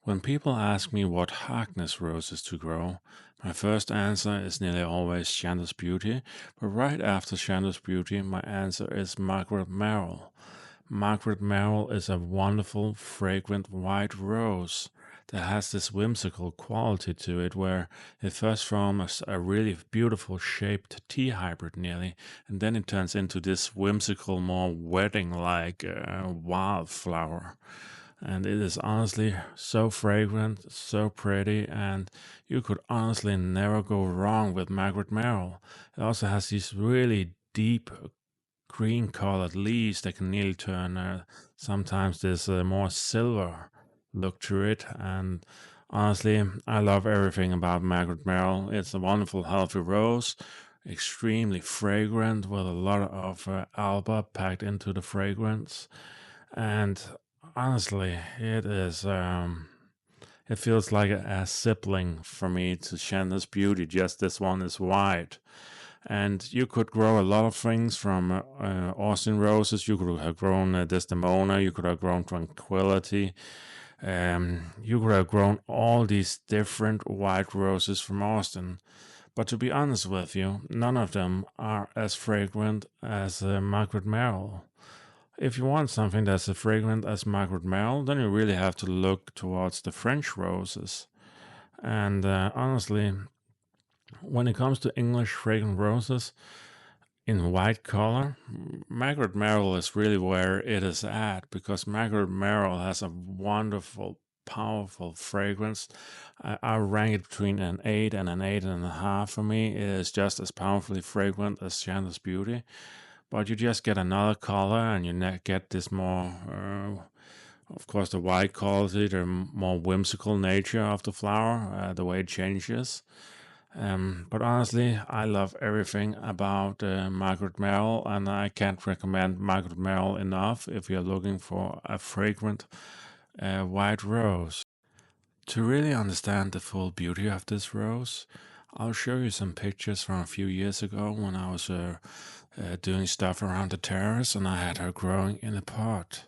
When people ask me what Harkness roses to grow, my first answer is nearly always Shanda's Beauty, but right after Shanda's Beauty, my answer is Margaret Merril. Margaret Merril is a wonderful, fragrant white rose that has this whimsical quality to it where it first forms a really beautiful shaped tea hybrid nearly, and then it turns into this whimsical, more wedding like wildflower. And it is honestly so fragrant, so pretty, and you could honestly never go wrong with Margaret Merrill. It also has these really deep green colored leaves that can nearly turn sometimes this more silver look to it. And honestly, I love everything about Margaret Merrill. It's a wonderful, healthy rose, extremely fragrant with a lot of alba packed into the fragrance. And honestly, it feels like a sibling for me to Shanda's Beauty. Just this one is white. And you could grow a lot of things from Austin roses. You could have grown Desdemona. You could have grown Tranquility. You could have grown all these different white roses from Austin. But to be honest with you, none of them are as fragrant as Margaret Merrill. If you want something that's as fragrant as Margaret Merrill, then you really have to look towards the French roses. And honestly, when it comes to English fragrant roses in white color, Margaret Merrill is really where it is at because Margaret Merrill has a wonderful, powerful fragrance. I rank it between an 8 and an 8.5 for me. It is just as powerfully fragrant as Shanda's Beauty, but you just get another color and you get this more, of course, the white quality, the more whimsical nature of the flower, the way it changes. But honestly, I love everything about Margaret Merrill, and I can't recommend Margaret Merrill enough if you're looking for a fragrant white rose. To really understand the full beauty of this rose, I'll show you some pictures from a few years ago when I was doing stuff around the terrace and I had her growing in a pot.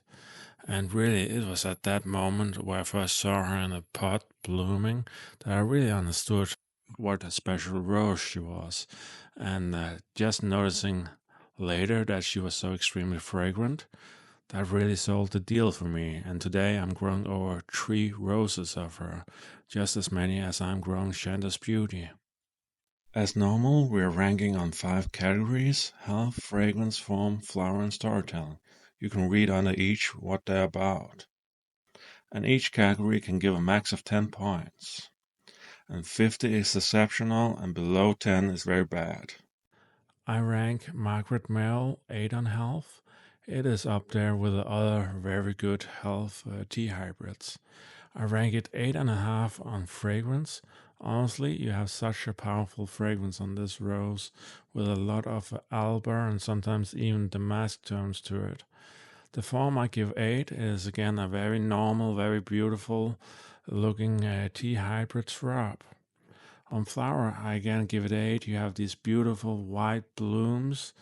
And really, it was at that moment where I first saw her in a pot blooming that I really understood what a special rose she was. And just noticing later that she was so extremely fragrant, that really sold the deal for me. And today I'm growing over 3 roses of her, just as many as I'm growing Shanda's Beauty. As normal, we're ranking on 5 categories: health, fragrance, form, flower, and storytelling. You can read under each what they're about. And each category can give a max of 10 points. And 50 is exceptional, and below 10 is very bad. I rank Margaret Merrill 8 on health. It is up there with the other very good health tea hybrids. I rank it 8.5 on fragrance. Honestly, you have such a powerful fragrance on this rose with a lot of alba and sometimes even damask tones to it. The form I give 8 is again a very normal, very beautiful looking tea hybrid shrub. On flower, I again give it 8. You have these beautiful white blooms,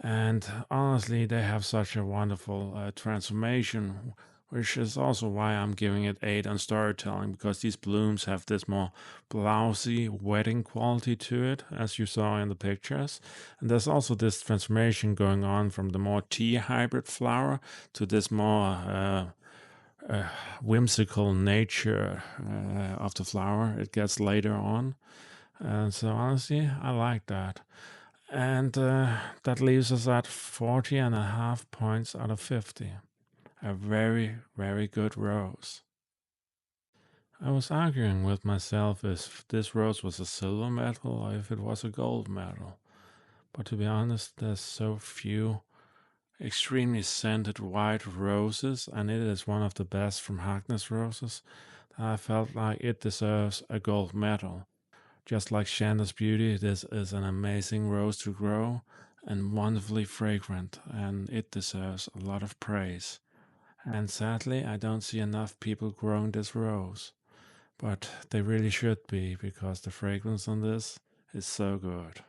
and honestly, they have such a wonderful transformation, which is also why I'm giving it 8 on storytelling, because these blooms have this more blousy, wedding quality to it, as you saw in the pictures. And there's also this transformation going on from the more tea hybrid flower to this more whimsical nature of the flower it gets later on. And so honestly, I like that. And that leaves us at 40.5 points out of 50. A very, very good rose. I was arguing with myself if this rose was a silver medal or if it was a gold medal. But to be honest, there's so few extremely scented white roses, and it is one of the best from Harkness roses, that I felt like it deserves a gold medal. Just like Shanda's Beauty, this is an amazing rose to grow and wonderfully fragrant, and it deserves a lot of praise. And sadly, I don't see enough people growing this rose, but they really should be because the fragrance on this is so good.